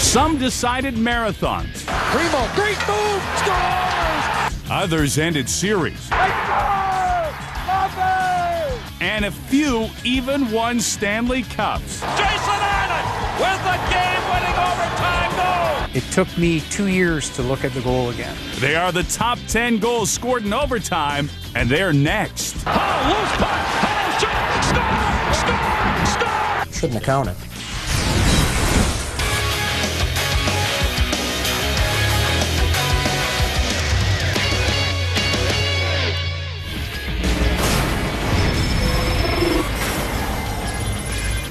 Some decided marathons. Primo, great move, scores! Others ended series. And a few even won Stanley Cups. Jason Allen with the game-winning overtime goal! It took me 2 years to look at the goal again. They are the top 10 goals scored in overtime, and they're next. Oh, loose puck! Oh, shot! Score! Shouldn't have counted.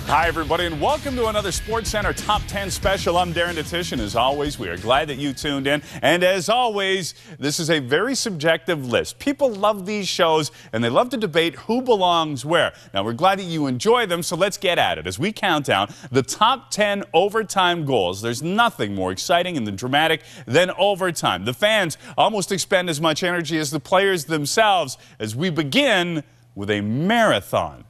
Hi, everybody, and welcome to another SportsCenter Top 10 special. I'm Darren Detish, and as always, we are glad that you tuned in. And as always, this is a very subjective list. People love these shows, and they love to debate who belongs where. Now, we're glad that you enjoy them, so let's get at it. As we count down the top 10 overtime goals, there's nothing more exciting and dramatic than overtime. The fans almost expend as much energy as the players themselves as we begin with a marathon.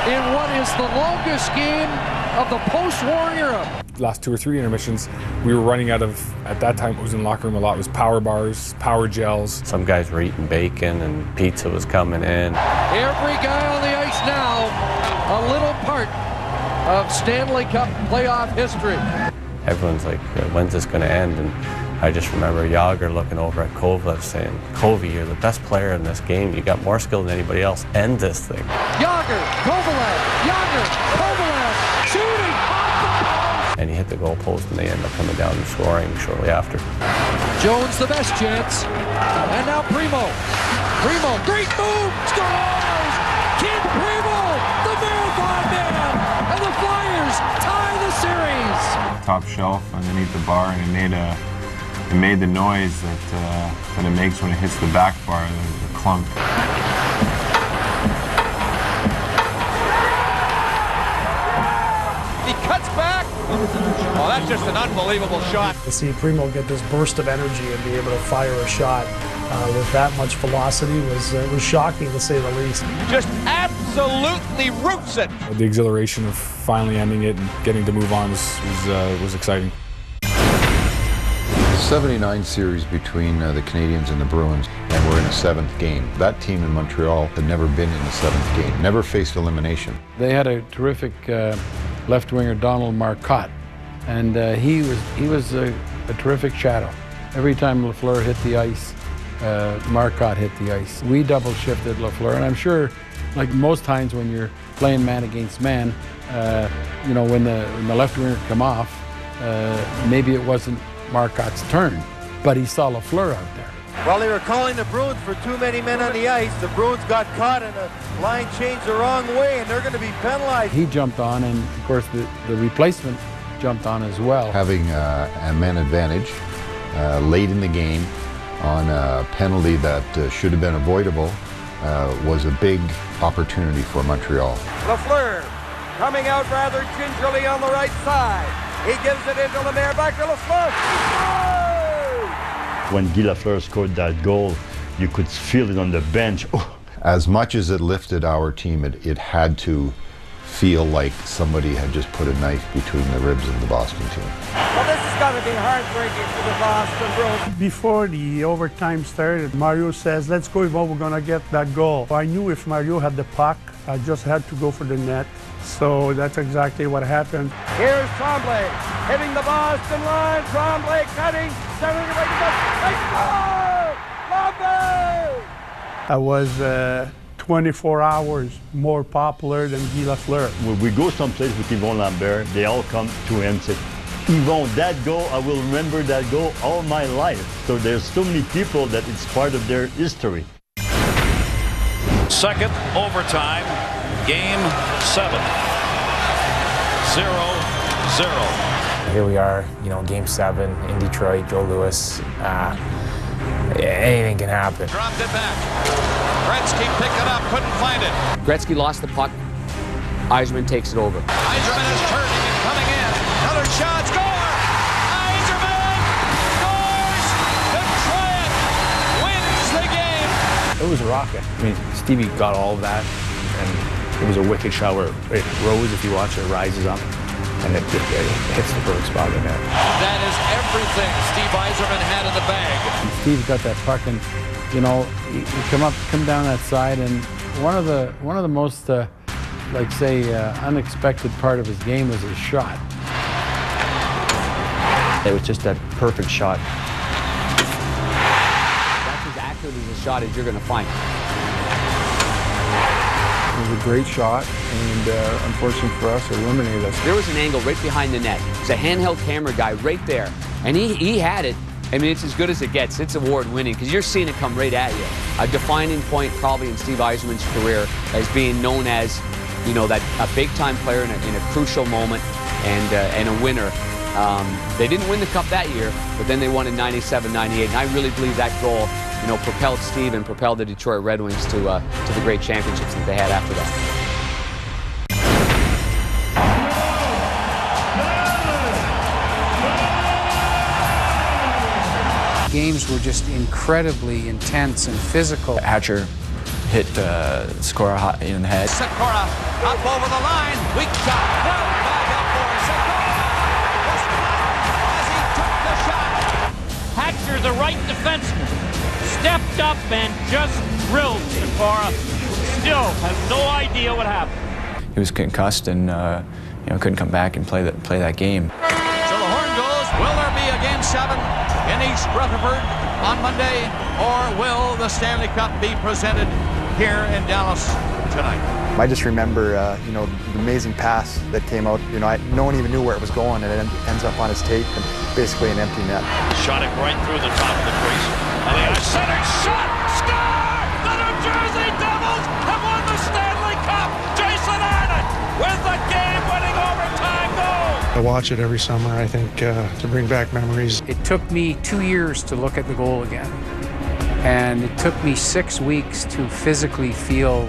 In what is the longest game of the post-war era. Last 2 or 3 intermissions, we were running out of, at that time it was in the locker room a lot, it was power bars, power gels. Some guys were eating bacon and pizza was coming in. Every guy on the ice now, a little part of Stanley Cup playoff history. Everyone's like, when's this going to end? And I just remember Yager looking over at Kovalev saying, Kovy, you're the best player in this game. You got more skill than anybody else. End this thing. Yager, Kovalev, shooting off the post. And he hit the goal post and they end up coming down and scoring shortly after. Jones the best chance. And now Primo, great move, scores! Kid Primo, the marathon man, and the Flyers tie the series. Top shelf underneath the bar, and it made the noise that it makes when it hits the back bar, the clunk. He cuts back. Oh, that's just an unbelievable shot. To see Primo get this burst of energy and be able to fire a shot with that much velocity was shocking, to say the least. Just absolutely roots it. The exhilaration of finally ending it and getting to move on was exciting. 79 series between the Canadiens and the Bruins, and we're in a 7th game. That team in Montreal had never been in the 7th game, never faced elimination. They had a terrific left winger, Donald Marcotte, and he was a terrific shadow. Every time Lafleur hit the ice, Marcotte hit the ice. We double shifted Lafleur, and I'm sure, like most times when you're playing man against man, you know, when the left winger come off, maybe it wasn't Marcotte's turn, but he saw Lafleur out there. Well, they were calling the Bruins for too many men on the ice. The Bruins got caught and the line changed the wrong way, and they're going to be penalized. He jumped on, and of course the replacement jumped on as well. Having a man advantage late in the game on a penalty that should have been avoidable was a big opportunity for Montreal. Lafleur coming out rather gingerly on the right side. He gives it into Lemaire, back to Lafleur. When Guy Lafleur scored that goal, you could feel it on the bench. Oh. As much as it lifted our team, it had to feel like somebody had just put a knife between the ribs of the Boston team. Well, this has got to be heartbreaking for the Boston Bruins. Before the overtime started, Mario says, let's go, Yvonne, we're going to get that goal. I knew if Mario had the puck, I just had to go for the net. So that's exactly what happened. Here's Tremblay hitting the Boston line. Tremblay cutting, sending it right to the I was 24 hours more popular than Guy Lafleur. When we go someplace with Yvon Lambert, they all come to him and say, Yvon, that goal, I will remember that goal all my life. So there's so many people that it's part of their history. Second overtime, game 7. 0-0. Here we are, you know, game 7 in Detroit, Joe Louis. Anything can happen. Dropped it back. Gretzky picked it up, couldn't find it. Gretzky lost the puck. Yzerman takes it over. Yzerman is turning and coming in. Another shot, score! Yzerman scores! Detroit wins the game! It was a rocket. I mean, Stevie got all of that, and It was a wicked shot where it rose, if you watch it, rises up, and it hits the perfect spot in the net. That is everything Steve Yzerman had in the bag. And Steve got that puck, and you know, he come down that side, and one of the most like say unexpected part of his game was his shot. It was just a perfect shot. That's as accurate as a shot as you're going to find. It was a great shot, and unfortunately for us, it eliminated us. There was an angle right behind the net. It's a handheld camera guy right there, and he had it. I mean, it's as good as it gets. It's award-winning because you're seeing it come right at you. A defining point probably in Steve Yzerman's career as being known as, you know, that a big-time player in a crucial moment and a winner. They didn't win the cup that year, but then they won in '97, '98, and I really believe that goal, you know, propelled Steve and propelled the Detroit Red Wings to the great championships that they had after that. Games were just incredibly intense and physical. Hatcher hit Sikora in the head. Sikora up over the line. Weak shot. Well back up for Sikora. As he took the shot. Hatcher, the right defenseman, stepped up and just drilled Sikora. Still has no idea what happened. He was concussed and you know, couldn't come back and play that game. So the horn goes. Will there be a Game 7 in East Rutherford on Monday, or will the Stanley Cup be presented here in Dallas tonight? I just remember, you know, the amazing pass that came out. You know, no one even knew where it was going, and it ends up on his tape and basically an empty net. Shot it right through the top of the crease. And the center shot! Score! The New Jersey Devils have won the Stanley Cup! Jason Arnott with the game-winning overtime goal! I watch it every summer, I think, to bring back memories. It took me 2 years to look at the goal again. And it took me 6 weeks to physically feel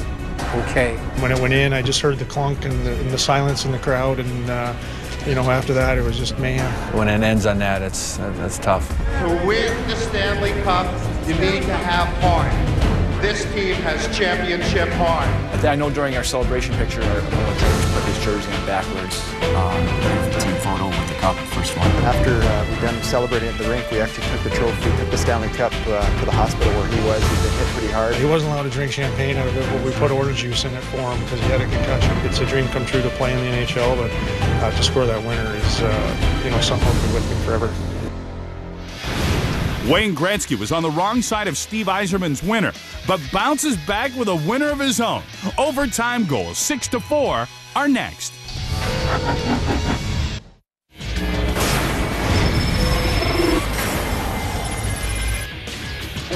okay. When it went in, I just heard the clunk and the silence in the crowd, and you know, after that, it was just mayhem. When it ends on that, that's tough. To win the Stanley Cup, you need to have heart. This team has championship heart. I know during our celebration picture, our coach put his jersey on backwards. The team photo with the cup, first one. After we done celebrating at the rink, we actually took the trophy, took the Stanley Cup to the hospital where he was. He'd been hit pretty hard. He wasn't allowed to drink champagne out of it, but we put orange juice in it for him because he had a concussion. It's a dream come true to play in the NHL, but to score that winner is, you know, something that'll be with me forever. Wayne Gretzky was on the wrong side of Steve Yzerman's winner, but bounces back with a winner of his own. Overtime goals, 6-4, are next.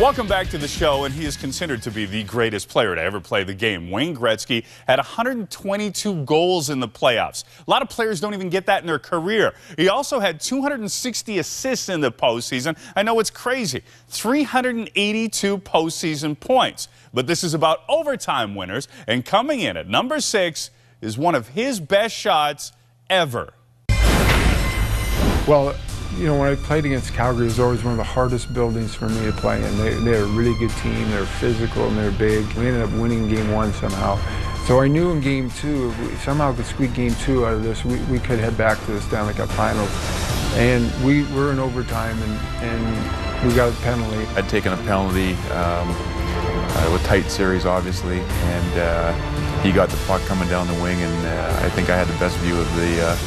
Welcome back to the show, and he is considered to be the greatest player to ever play the game. Wayne Gretzky had 122 goals in the playoffs. A lot of players don't even get that in their career. He also had 260 assists in the postseason. I know it's crazy. 382 postseason points. But this is about overtime winners, and coming in at number 6 is one of his best shots ever. Well, you know, when I played against Calgary, it was always one of the hardest buildings for me to play in. They're a really good team. They're physical and they're big. We ended up winning Game 1 somehow. So I knew in Game 2, if we somehow could squeak Game 2 out of this, we could head back to the Stanley Cup Finals. And we were in overtime, and we got a penalty. I'd taken a penalty with tight series, obviously, and he got the puck coming down the wing, and I think I had the best view of the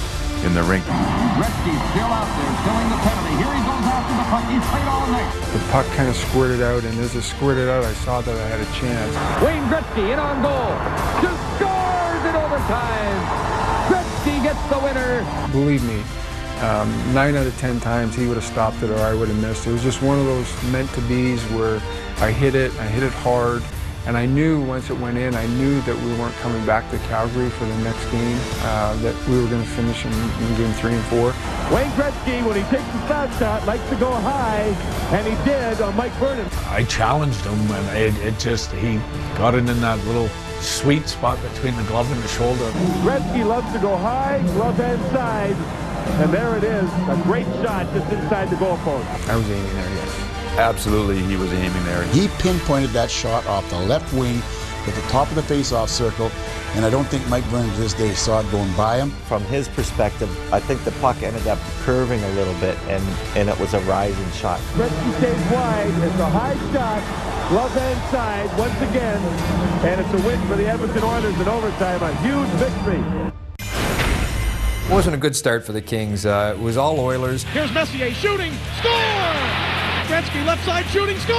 in the rink. Gretzky still out there, filling the penalty. Here he goes after the puck. He's played all night. The puck kind of squirted out, and as it squirted out, I saw that I had a chance. Wayne Gretzky in on goal. Just scores in overtime. Gretzky gets the winner. Believe me, 9 out of 10 times he would have stopped it or I would have missed. It was just one of those meant-to-bes where I hit it hard, and I knew once it went in, I knew that we weren't coming back to Calgary for the next game, that we were going to finish in Game 3 and 4. Wayne Gretzky, when he takes the foul shot, likes to go high, and he did on Mike Vernon. I challenged him, and he got it in that little sweet spot between the glove and the shoulder. Gretzky loves to go high, glove and side, and there it is, a great shot just inside the goalpost. I was aiming there, yes. Absolutely, he was aiming there. He pinpointed that shot off the left wing at the top of the face-off circle, and I don't think Mike Vernon to this day saw it going by him. From his perspective, I think the puck ended up curving a little bit, and it was a rising shot. Gretzky stays wide. It's a high shot. Glove hand side once again, and it's a win for the Edmonton Oilers in overtime. A huge victory. It wasn't a good start for the Kings. It was all Oilers. Here's Messier shooting, score! Gretzky left side shooting, score!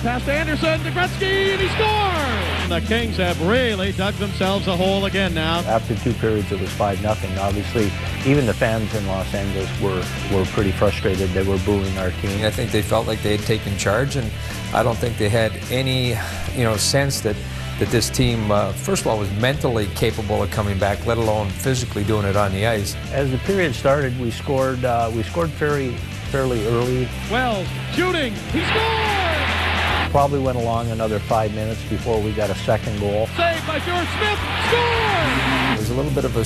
Pass to Anderson, to Gretzky, and he scores! The Kings have really dug themselves a hole again now. After 2 periods, it was 5-0. Obviously, even the fans in Los Angeles were pretty frustrated. They were booing our team. I think they felt like they had taken charge, and I don't think they had any, sense that this team, first of all, was mentally capable of coming back, let alone physically doing it on the ice. As the period started, we scored fairly early. Wells shooting, he scored! Probably went along another 5 minutes before we got a second goal. Saved by George Smith, score! There was a little bit of a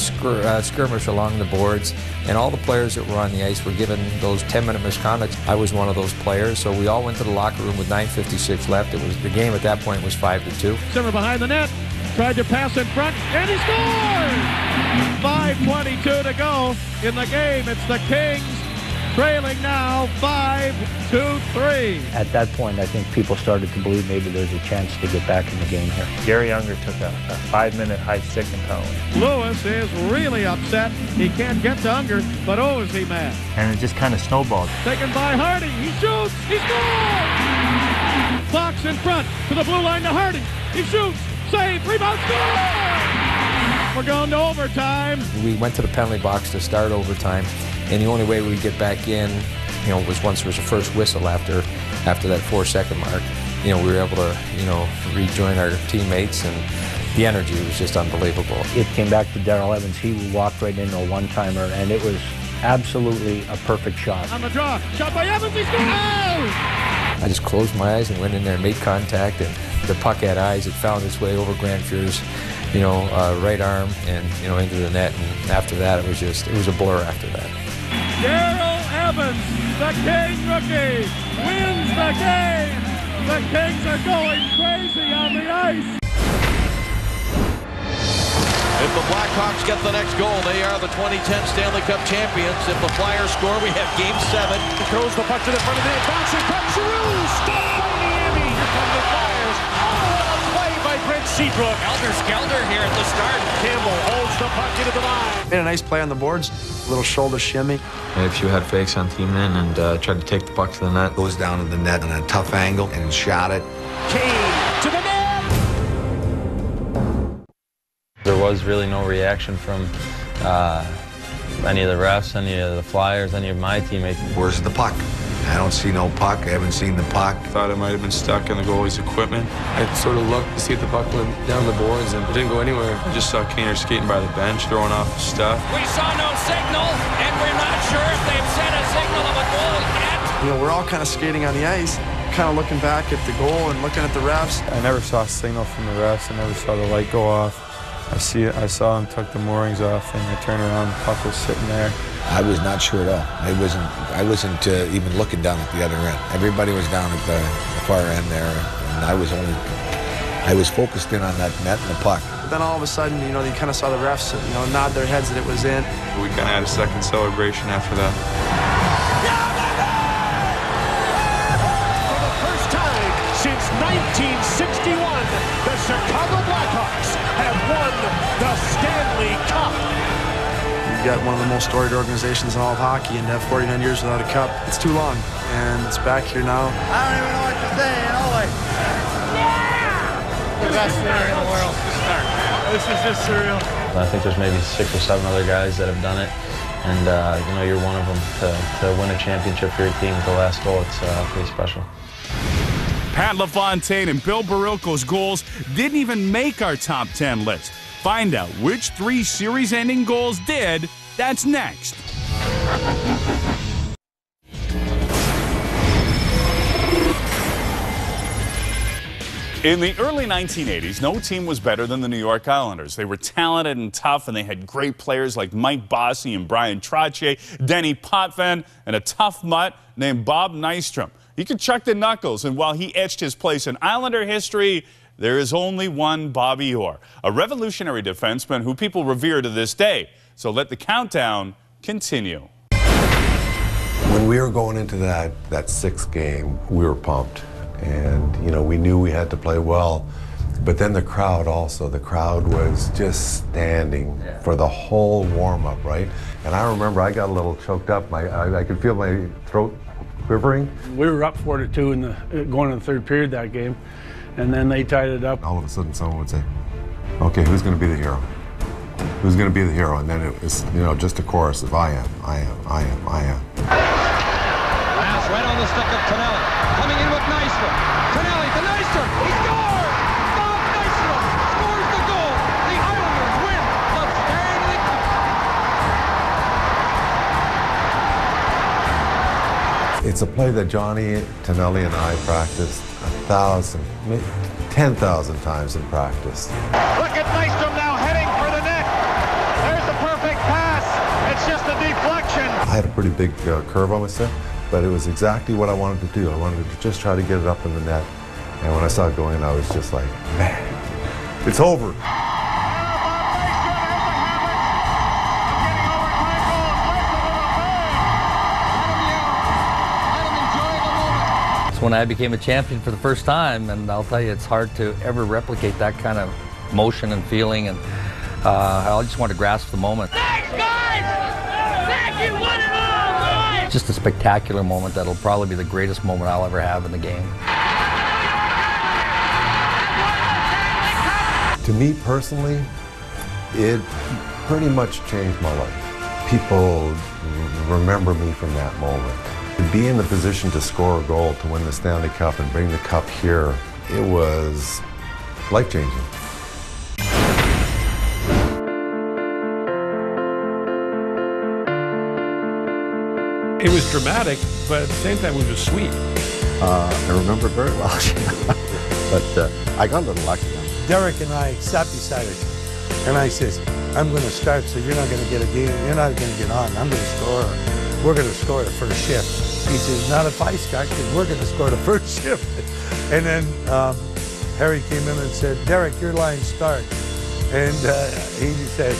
skirmish along the boards, and all the players that were on the ice were given those 10-minute misconducts. I was one of those players, so we all went to the locker room with 9:56 left. The game at that point was 5-2. Simmer behind the net, tried to pass in front, and he scored! 5:22 to go in the game. It's the Kings trailing now 5-3. At that point, I think people started to believe maybe there's a chance to get back in the game here. Gary Unger took a 5-minute high stick and penalty. Lewis is really upset. He can't get to Unger, but oh, is he mad. And it just kind of snowballed. Taken by Hardy. He shoots. He scores! Fox in front to the blue line to Hardy. He shoots. Save. Rebound. Score! We're going to overtime. We went to the penalty box to start overtime, and the only way we get back in, was once there was a first whistle after that 4-second mark. We were able to, rejoin our teammates, and the energy was just unbelievable. It came back to Darrell Evans. He walked right into a one-timer, and it was absolutely a perfect shot. On the draw, shot by Evans, he scores! Oh! I just closed my eyes and went in there and made contact, and the puck had eyes. It found its way over Grant Fuhr's, right arm and, into the net, and after that it was a blur after that. Darrell Evans, the King rookie, wins the game. The Kings are going crazy on the ice. If the Blackhawks get the next goal, they are the 2010 Stanley Cup champions. If the Flyers score, we have Game 7. He throws the puck to the front of the net, bouncing puck, Giroux, stopped by Niemi. Here come the Flyers. Oh, play by Brent Seabrook. Elder Skelter here at the start. Campbell holds the puck into the line. Made a nice play on the boards, a little shoulder shimmy. A few had fakes on team in and tried to take the puck to the net. Goes down to the net on a tough angle and shot it. Kane to the net. There was really no reaction from any of the refs, any of the Flyers, any of my teammates. Where's the puck? I don't see no puck. I haven't seen the puck. Thought it might have been stuck in the goalie's equipment. I sort of looked to see if the puck went down the boards, and it didn't go anywhere. I just saw Kaner skating by the bench, throwing off stuff. We saw no signal, and we're not sure if they've sent a signal of a goal yet. We're all kind of skating on the ice, kind of looking back at the goal and looking at the refs. I never saw a signal from the refs. I never saw the light go off. I saw him tuck the moorings off, and I turned around, the puck was sitting there. I was not sure at all. I wasn't even looking down at the other end. Everybody was down at the far end there, and I was focused in on that net and the puck. But then all of a sudden, you kind of saw the refs, nod their heads that it was in. We kind of had a second celebration after that. For the first time since 1961, the Chicago Blackhawks have won the Stanley Cup. You've got one of the most storied organizations in all of hockey, and to have 49 years without a cup, it's too long. And it's back here now. I don't even know what to say, The best thing in the world to start. This is just surreal. I think there's maybe 6 or 7 other guys that have done it, and you're one of them. To win a championship for your team with the last goal, it's pretty special. Pat LaFontaine and Bill Barilko's goals didn't even make our top 10 list. Find out which 3 series-ending goals did. That's next. In the early 1980s, no team was better than the New York Islanders. They were talented and tough, and they had great players like Mike Bossy and Brian Trottier, Denny Potvin, and a tough mutt named Bob Nystrom. He could chuck the knuckles, and while he etched his place in Islander history, there is only one Bobby Orr, a revolutionary defenseman who people revere to this day. So let the countdown continue. When we were going into that sixth game, we were pumped. And, you know, we knew we had to play well. But then the crowd was just standing for the whole warm-up, right? And I remember I got a little choked up. I could feel my throat quivering. We were up 4-2 in the going into the third period that game, and then they tied it up. All of a sudden someone would say, okay, who's going to be the hero? Who's going to be the hero? And then it was, you know, just a chorus of I am, I am, I am, I am. Pass right on the stick of Tonelli. Coming in with Nystrom. Tonelli to Nystrom. He scores! Bob Nystrom scores the goal. The Islanders win the Stanley Cup. It's a play that Johnny, Tonelli, and I practiced 1,000, maybe 10,000 times in practice. Look at Nystrom now heading for the net. There's the perfect pass. It's just a deflection. I had a pretty big curve on my stick, but it was exactly what I wanted to do. I wanted to just try to get it up in the net. And when I saw it going in, I was just like, man, it's over. It's when I became a champion for the first time, and I'll tell you, it's hard to ever replicate that kind of motion and feeling, and I just want to grasp the moment. Thanks, guys! Thank you, one and all, guys! Just a spectacular moment that'll probably be the greatest moment I'll ever have in the game. To me personally, it pretty much changed my life. People remember me from that moment. To be in the position to score a goal, to win the Stanley Cup and bring the cup here, it was life-changing. It was dramatic, but at the same time, it was sweet. I remember it very well, but I got a little lucky. Derek and I sat beside it, and I says, I'm going to start, so you're not going to get a game, you're not going to get on, I'm going to score. We're going to score the first shift. He says, not if I start, because we're going to score the first shift. And then Harry came in and said, Derek, your line start. And he said,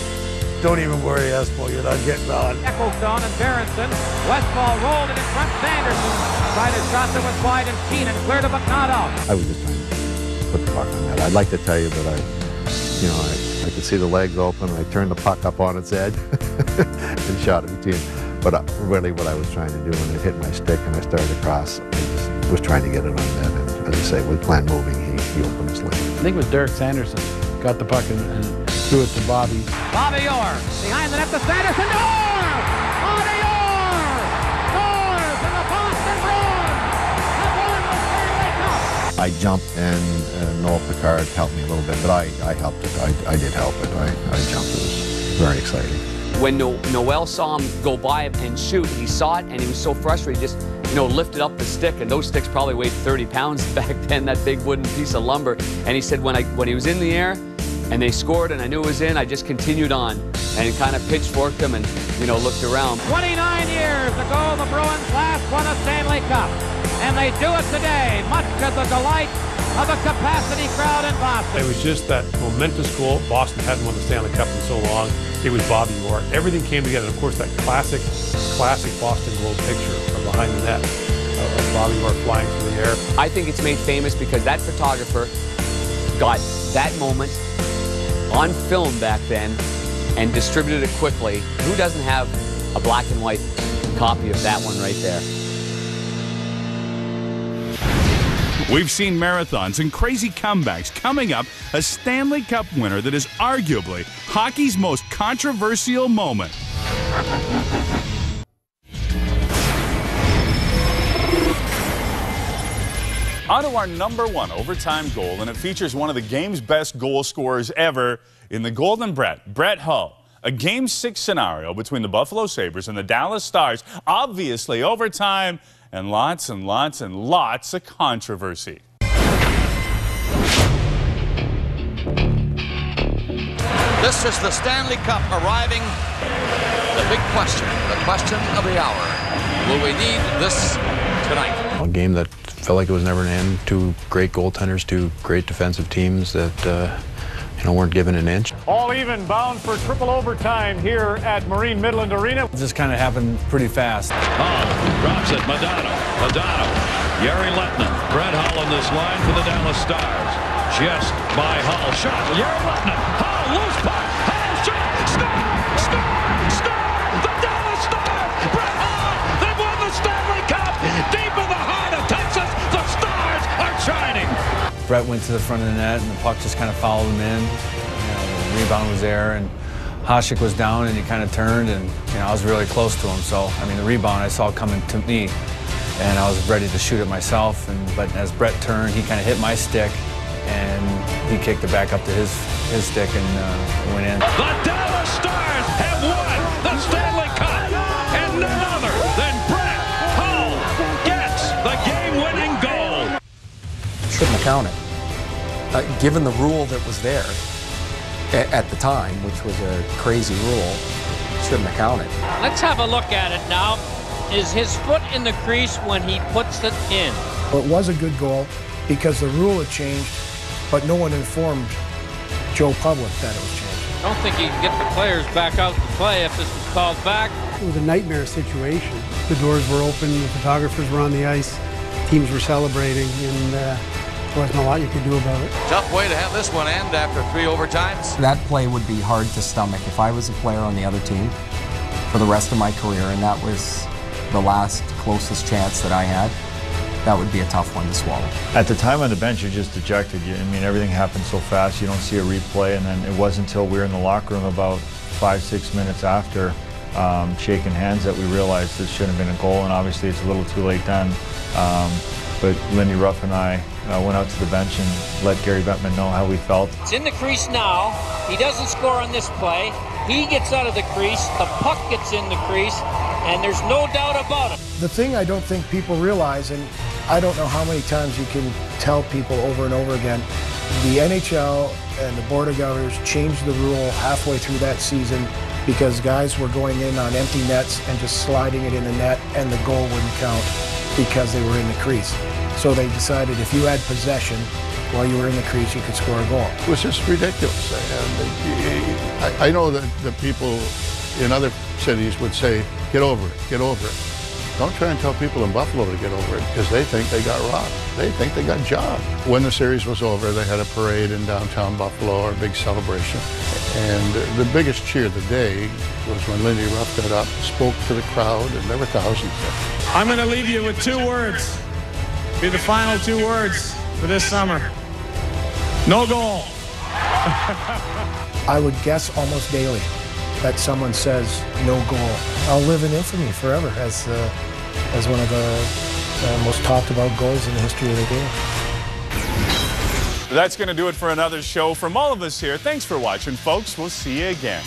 don't even worry, Espo, you're not getting on. Ecclestone and Berenson. Westfall rolled it in front. Sanderson tried a shot that was wide, and Keenan cleared it, but not out. I was just trying to put the puck on that. I'd like to tell you that I could see the legs open, and I turned the puck up on its edge and shot it between. But really what I was trying to do when it hit my stick and I started to cross, I just was trying to get it on net. And as I say, with plan moving, he opened his lane. I think it was Derek Sanderson got the puck and threw it to Bobby. Bobby Orr behind the net to Sanderson. Orr! Bobby Orr! Scores in the Boston Bruins! Have won the Stanley Cup! I jumped and Noel Picard helped me a little bit, but I helped it. I did help it. I jumped. It was very exciting. When Noel saw him go by and shoot, he saw it and he was so frustrated, he just, lifted up the stick, and those sticks probably weighed 30 pounds back then, that big wooden piece of lumber. And he said when he was in the air and they scored and I knew it was in, I just continued on and kind of pitchforked them and, looked around. 29 years ago, the Bruins last won a Stanley Cup, and they do it today, much to the delight of a capacity crowd in Boston. It was just that momentous goal. Boston hadn't won the Stanley Cup in so long. It was Bobby Orr. Everything came together. And of course, that classic Boston Globe picture from behind the net of Bobby Orr flying through the air. I think it's made famous because that photographer got that moment on film back then and distributed it quickly. Who doesn't have a black and white copy of that one right there? We've seen marathons and crazy comebacks. Coming up, a Stanley Cup winner that is arguably hockey's most controversial moment. On to our #1 overtime goal, and it features one of the game's best goal scorers ever in the Golden Brett Hull. A Game 6 scenario between the Buffalo Sabres and the Dallas Stars. Obviously overtime and lots and lots and lots of controversy. This is the Stanley Cup arriving. The big question, the question of the hour. Will we need this tonight? A game that felt like it was never an end. Two great goaltenders, two great defensive teams that weren't given an inch. All even, bound for triple overtime here at Marine Midland Arena. It just kind of happened pretty fast. Drops it, Madonna, Yari Letnin, Brett Hull on this line for the Dallas Stars. Just by Hull, shot, Yari Letnin, Hull, loose puck, Hull, shot, score, the Dallas Stars, Brett Hull, they've won the Stanley Cup, deep in the heart of Texas, the Stars are shining. Brett went to the front of the net, and the puck just kind of followed him in. The rebound was there, and Hasek was down, and he kind of turned, and I was really close to him. So, the rebound I saw coming to me, and I was ready to shoot it myself. But as Brett turned, he kind of hit my stick, and he kicked it back up to his stick and went in. The Dallas Stars have won the Stanley Cup, and none other than Brett Hull gets the game-winning goal. Shouldn't have counted. Given the rule that was there at the time, which was a crazy rule, shouldn't have counted. Let's have a look at it now. Is his foot in the crease when he puts it in? Well, it was a good goal because the rule had changed, but no one informed Joe Public that it was changed. I don't think he can get the players back out to play if this was called back. It was a nightmare situation. The doors were open, the photographers were on the ice, teams were celebrating, and there wasn't a lot you could do about it. Tough way to have this one end after 3 overtimes. That play would be hard to stomach if I was a player on the other team for the rest of my career, and that was the last closest chance that I had. That would be a tough one to swallow. At the time on the bench, you're just dejected. Everything happened so fast, you don't see a replay, and then it wasn't until we were in the locker room about 5-6 minutes after shaking hands that we realized this shouldn't have been a goal, and obviously it's a little too late then. But Lindy Ruff and I went out to the bench and let Gary Bettman know how we felt. It's in the crease now. He doesn't score on this play. He gets out of the crease. The puck gets in the crease, and there's no doubt about it. The thing I don't think people realize, and I don't know how many times you can tell people over and over again, the NHL and the Board of Governors changed the rule halfway through that season because guys were going in on empty nets and just sliding it in the net, and the goal wouldn't count because they were in the crease. So they decided if you had possession while you were in the crease, you could score a goal. It was just ridiculous. And I know that the people in other cities would say, get over it, get over it. Don't try and tell people in Buffalo to get over it because they think they got robbed. They think they got jobbed. When the series was over, they had a parade in downtown Buffalo, or a big celebration. And the biggest cheer of the day was when Lindy Ruff got up, spoke to the crowd, and there were thousands there. I'm going to leave you with 2 words. Be the final 2 words for this summer. No goal. I would guess almost daily that someone says no goal. I'll live in infamy forever as one of the most talked about goals in the history of the game. That's going to do it for another show from all of us here. Thanks for watching, folks. We'll see you again.